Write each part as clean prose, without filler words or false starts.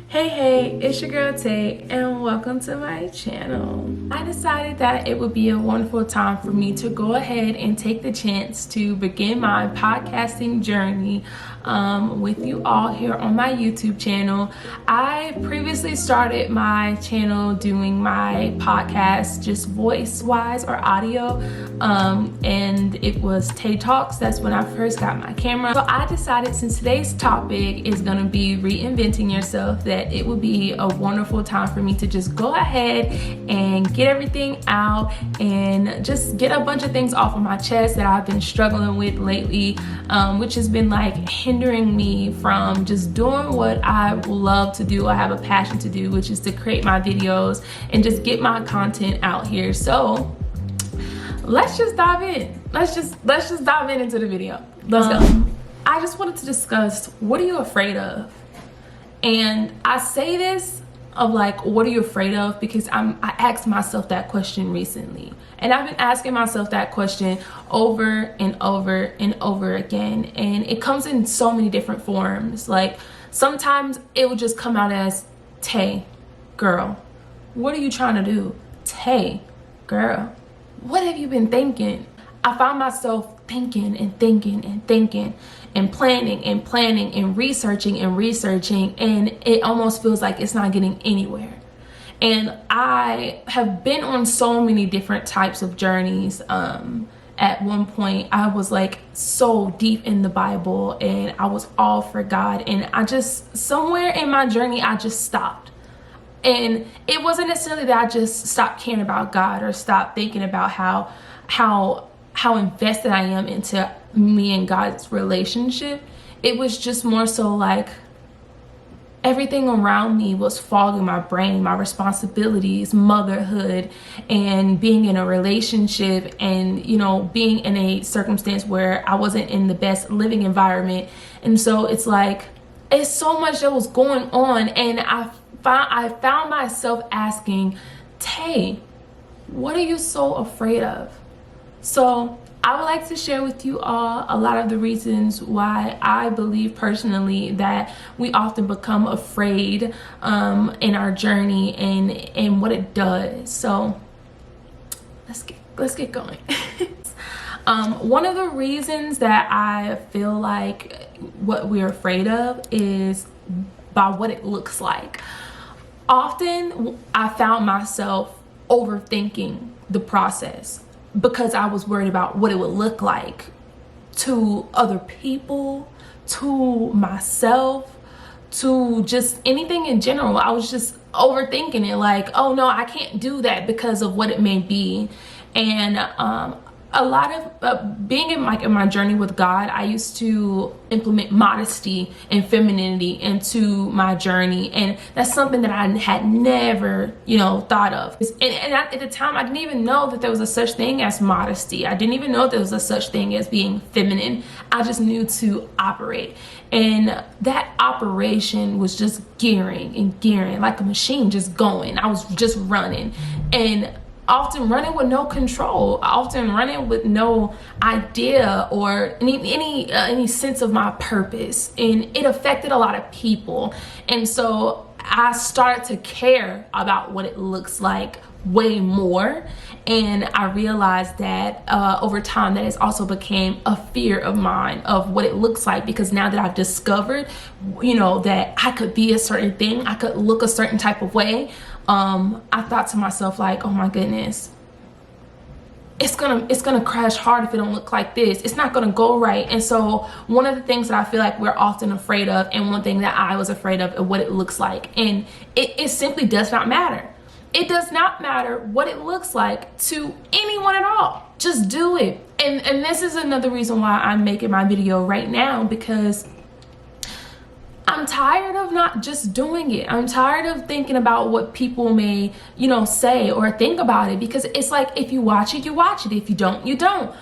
Hey, it's your girl Tay and welcome to my channel. I decided that it would be a wonderful time for me to go ahead and take the chance to begin my podcasting journey with you all here on my YouTube channel. I previously started my channel doing my podcast just voice-wise or audio, and it was Tay Talks. That's when I first got my camera. So I decided, since today's topic is gonna be reinventing yourself, that it would be a wonderful time for me to just go ahead and get everything out and just get a bunch of things off of my chest that I've been struggling with lately, which has been like hindering me from just doing what I love to do. I have a passion to do, which is to create my videos and just get my content out here. So let's just dive in. Let's just dive into the video. Let's go. I just wanted to discuss, what are you afraid of? And I say this of like, what are you afraid of? Because I asked myself that question recently. And I've been asking myself that question over and over and over again. And it comes in so many different forms. Like sometimes it would just come out as, Tay, girl, what are you trying to do? Tay, girl, what have you been thinking? I found myself thinking and planning and researching, and it almost feels like it's not getting anywhere. And I have been on so many different types of journeys. At one point I was like so deep in the Bible and I was all for God, and I just, somewhere in my journey, I just stopped. And it wasn't necessarily that I just stopped caring about God or stopped thinking about how invested I am into me and God's relationship. It was just more so like everything around me was fogging my brain, my responsibilities, motherhood, and being in a relationship, and being in a circumstance where I wasn't in the best living environment. And so it's like, it's so much that was going on, and I found myself asking, Tay, what are you so afraid of? So I would like to share with you all a lot of the reasons why I believe personally that we often become afraid in our journey and what it does. So let's get going. One of the reasons that I feel like what we're afraid of is by what it looks like. Often I found myself overthinking the process because I was worried about what it would look like to other people, to myself, to just anything in general. I was just overthinking it, like, oh no, I can't do that because of what it may be. And a lot of being in my journey with God, I used to implement modesty and femininity into my journey, and that's something that I had never thought of. And at the time, I didn't even know that there was a such thing as modesty. I didn't even know there was a such thing as being feminine. I just knew to operate, and that operation was just gearing like a machine, just going. I was just running, and often running with no control, often running with no idea or any sense of my purpose, and it affected a lot of people. And so I started to care about what it looks like way more, and I realized that over time that has also became a fear of mine of what it looks like, because now that I've discovered that I could be a certain thing, I could look a certain type of way, I thought to myself, like, oh my goodness, it's gonna crash hard if it don't look like this. It's not gonna go right. And so one of the things that I feel like we're often afraid of, and one thing that I was afraid of what it looks like, and it simply does not matter. It does not matter what it looks like to anyone at all. Just do it. And this is another reason why I'm making my video right now, because I'm tired of not just doing it. I'm tired of thinking about what people may, say or think about it, because it's like, if you watch it, you watch it. If you don't, you don't.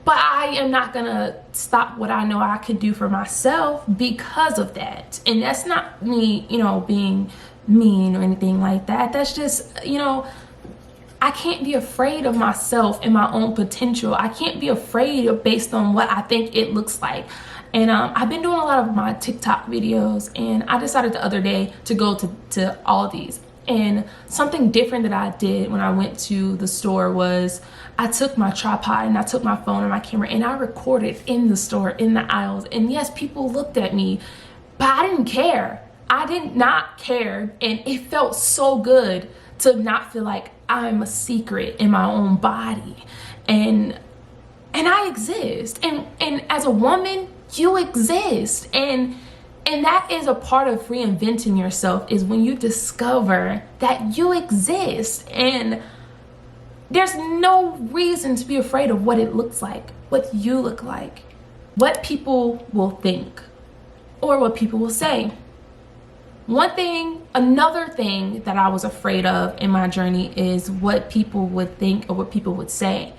But I am not gonna stop what I know I could do for myself because of that. And that's not me, being mean or anything like that. That's just, I can't be afraid of myself and my own potential. I can't be afraid of based on what I think it looks like. And I've been doing a lot of my TikTok videos, and I decided the other day to go to Aldi's. And something different that I did when I went to the store was I took my tripod and I took my phone and my camera and I recorded in the store, in the aisles. And yes, people looked at me, but I didn't care. I did not care. And it felt so good to not feel like I'm a secret in my own body. And I exist. And as a woman, you exist. And that is a part of reinventing yourself, is when you discover that you exist. And there's no reason to be afraid of what it looks like, what you look like, what people will think, or what people will say. Another thing that I was afraid of in my journey is what people would think or what people would say.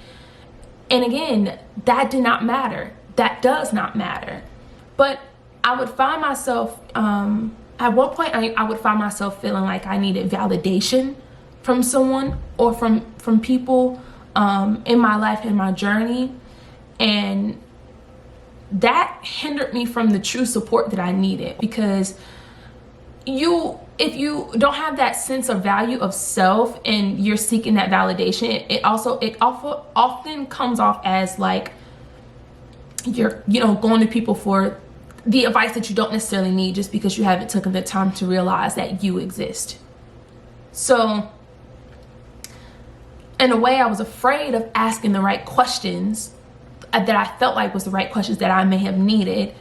And again, that did not matter. That does not matter. But I would find myself, at one point I would find myself feeling like I needed validation from someone or from people in my life, in my journey. And that hindered me from the true support that I needed, because if you don't have that sense of value of self and you're seeking that validation, it often comes off as like you're going to people for the advice that you don't necessarily need, just because you haven't taken the time to realize that you exist. So in a way, I was afraid of asking the right questions that I felt like was the right questions that I may have needed,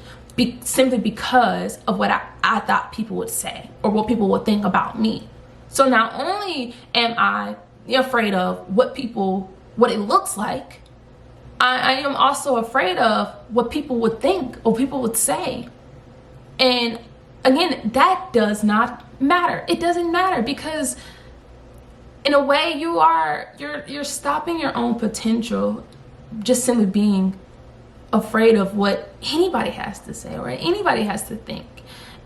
simply because of what I thought people would say or what people would think about me. So not only am I afraid of what it looks like, I am also afraid of what people would think or people would say. And again, that does not matter. It doesn't matter, because in a way you're stopping your own potential just simply being afraid of what anybody has to say or anybody has to think.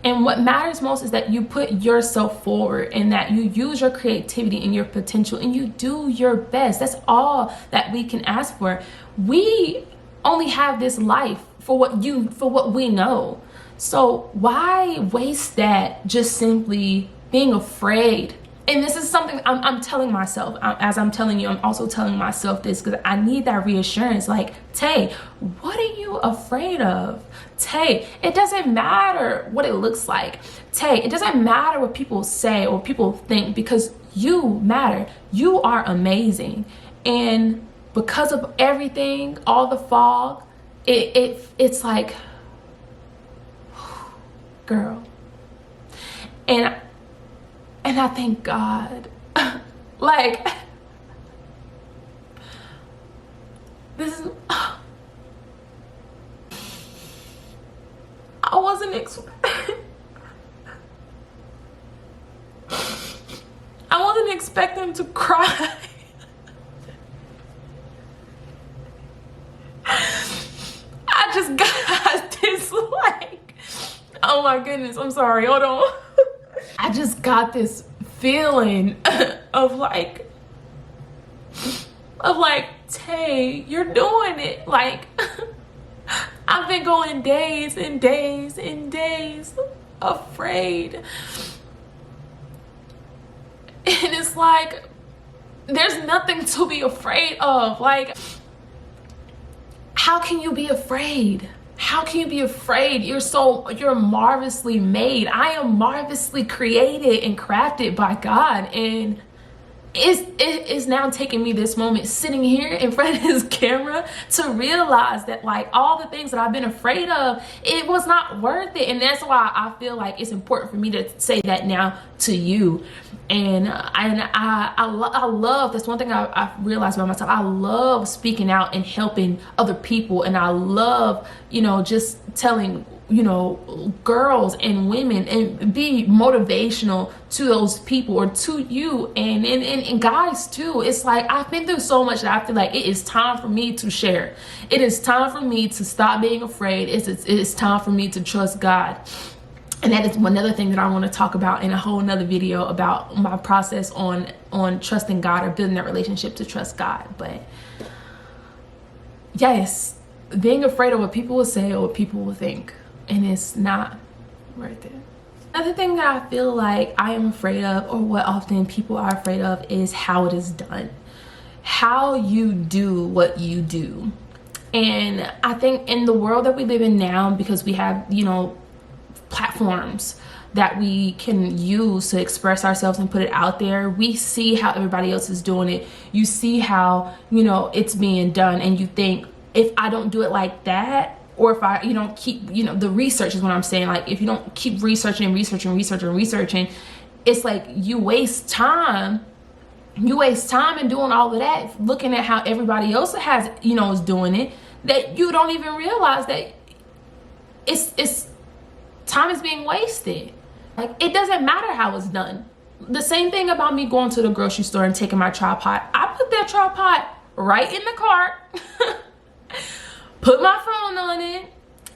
And what matters most is that you put yourself forward and that you use your creativity and your potential and you do your best. That's all that we can ask for. We only have this life for what we know. So why waste that just simply being afraid? And this is something I'm telling myself. As I'm telling you, I'm also telling myself this, because I need that reassurance. Like, Tay, what are you afraid of? Tay, it doesn't matter what it looks like. Tay, it doesn't matter what people say or people think, because you matter. You are amazing. And because of everything, all the fog, it's like, girl. And I thank God, like, this is, I wasn't expecting to cry. I just got this, like, oh my goodness, I'm sorry, hold on. I just got this feeling of like, Tay, you're doing it. Like, I've been going days and days and days afraid. And it's like, there's nothing to be afraid of. Like, how can you be afraid? How can you be afraid? You're marvelously made. I am marvelously created and crafted by God. And it is now taking me this moment sitting here in front of his camera to realize that, like, all the things that I've been afraid of, it was not worth it. And that's why I feel like it's important for me to say that now to you. And I love, that's one thing I've realized about myself. I love speaking out and helping other people. And I love, just telling, girls and women, and be motivational to those people or to you and guys too. It's like, I've been through so much that I feel like it is time for me to share. It is time for me to stop being afraid. It's time for me to trust God. And that is another thing that I want to talk about in a whole nother video, about my process on trusting God, or building that relationship to trust God. But yes, being afraid of what people will say or what people will think, and it's not worth it. Another thing that I feel like I am afraid of, or what often people are afraid of, is how it is done. How you do what you do. And I think in the world that we live in now, because we have, you know, platforms that we can use to express ourselves and put it out there, we see how everybody else is doing it. You see how, you know, it's being done, and you think, if I don't do it like that, or if you don't keep, you know, the research is what I'm saying, like if you don't keep researching, it's like you waste time in doing all of that, looking at how everybody else has, you know, is doing it, that you don't even realize that it's time is being wasted. Like, it doesn't matter how it's done. The same thing about me going to the grocery store and taking my tripod. I put that tripod right in the cart, put my phone on it,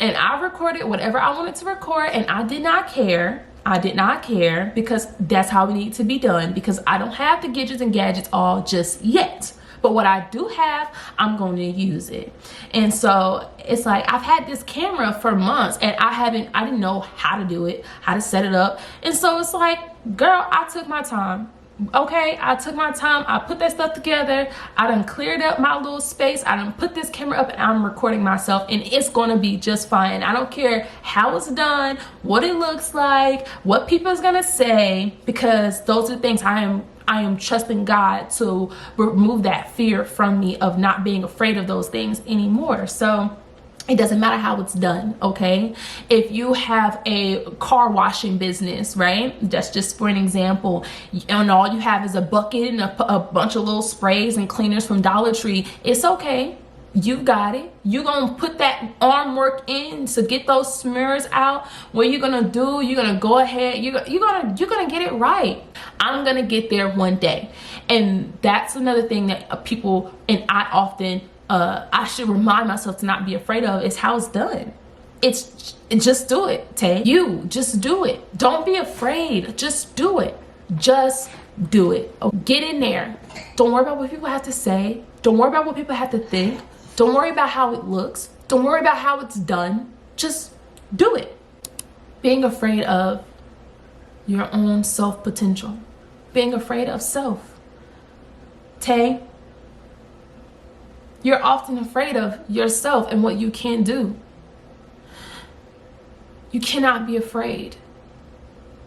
and I recorded whatever I wanted to record, and I did not care. I did not care, because that's how it needs to be done, because I don't have the gadgets all just yet. But what I do have, I'm going to use it. And so it's like, I've had this camera for months, and I didn't know how to do it, how to set it up. And so it's like, girl, I took my time. Okay, I took my time. I put that stuff together. I done cleared up my little space. I done put this camera up, and I'm recording myself, and it's gonna be just fine. I don't care how it's done, what it looks like, what people's gonna say, because those are things I am trusting God to remove that fear from me of not being afraid of those things anymore. So it doesn't matter how it's done, okay? If you have a car washing business, right? That's just for an example, and all you have is a bucket and a bunch of little sprays and cleaners from Dollar Tree, it's okay. You got it. You're gonna put that arm work in to get those smears out. What you're gonna do, you're gonna go ahead, you're gonna get it right. I'm gonna get there one day. And that's another thing that people, and I often, I should remind myself to not be afraid of, is how it's done. It's just do it, Tay. You just do it. Don't be afraid. Just do it. Just do it. Get in there. Don't worry about what people have to say. Don't worry about what people have to think. Don't worry about how it looks. Don't worry about how it's done. Just do it. Being afraid of your own self potential. Being afraid of self. Tay, you're often afraid of yourself and what you can do. You cannot be afraid.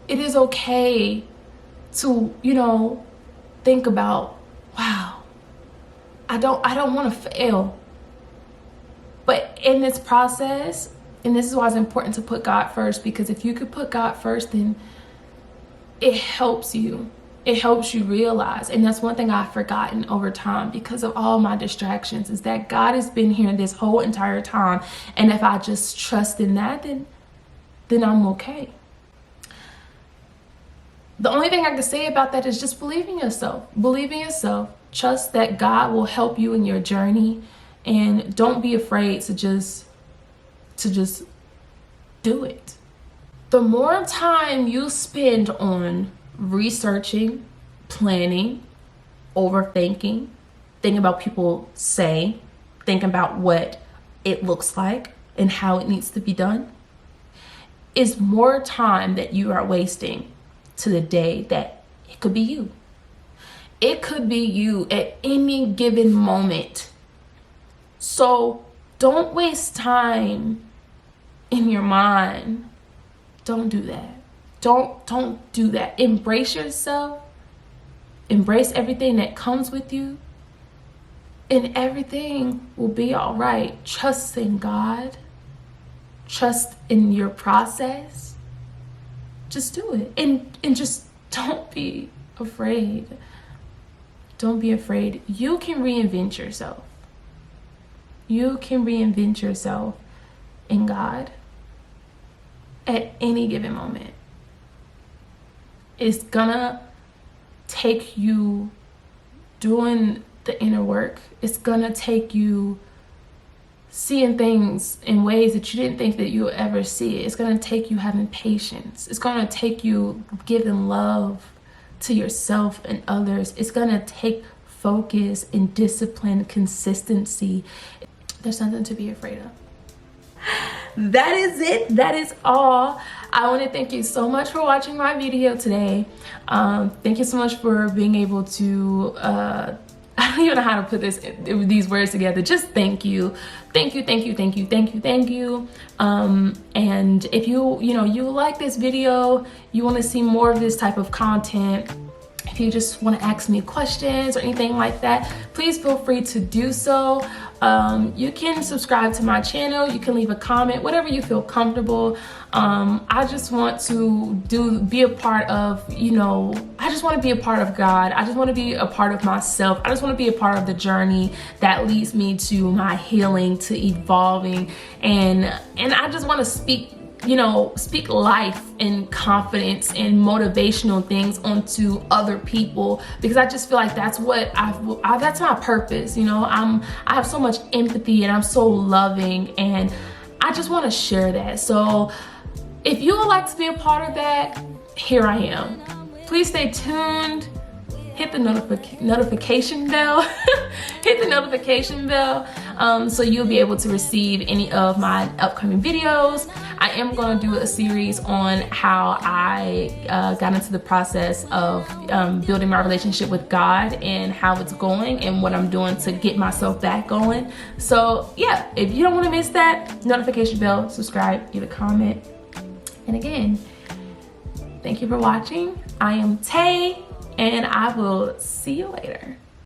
It is okay to, you know, think about, wow, I don't want to fail. But in this process, and this is why it's important to put God first, because if you could put God first, then it helps you. It helps you realize, and that's one thing I've forgotten over time because of all my distractions, is that God has been here this whole entire time. And if I just trust in that, then I'm okay. The only thing I can say about that is just believe in yourself. Believe in yourself. Trust that God will help you in your journey, and don't be afraid to just do it. The more time you spend on researching, planning, overthinking, thinking about people say, thinking about what it looks like and how it needs to be done, is more time that you are wasting to the day that it could be you. It could be you at any given moment. So don't waste time in your mind. Don't do that. Don't do that. Embrace yourself. Embrace everything that comes with you, and everything will be all right. Trust in God. Trust in your process. Just do it. And just don't be afraid. Don't be afraid. You can reinvent yourself. You can reinvent yourself in God at any given moment. It's gonna take you doing the inner work. It's gonna take you seeing things in ways that you didn't think that you would ever see it. It's gonna take you having patience. It's gonna take you giving love to yourself and others. It's gonna take focus and discipline, consistency. there's nothing to be afraid of. That is it. That is all. I want to thank you so much for watching my video today. Thank you so much for being able to I don't even know how to put these words together. Just thank you. Thank you, thank you, thank you, thank you, thank you. And if you like this video, you want to see more of this type of content, if you just want to ask me questions or anything like that, please feel free to do so. You can subscribe to my channel, you can leave a comment, whatever you feel comfortable. I just want to be a part of, I just want to be a part of God. I just want to be a part of myself. I just want to be a part of the journey that leads me to my healing, to evolving, and I just want to speak life and confidence and motivational things onto other people, because I just feel like that's what that's my purpose. I have so much empathy and I'm so loving, and I just want to share that. So if you would like to be a part of that, here I am. Please stay tuned. Hit the notification bell. Hit the notification bell so you'll be able to receive any of my upcoming videos. I am going to do a series on how I got into the process of building my relationship with God and how it's going and what I'm doing to get myself back going. So yeah, if you don't want to miss that, notification bell, subscribe, give a comment. And again, thank you for watching. I am Tay, and I will see you later.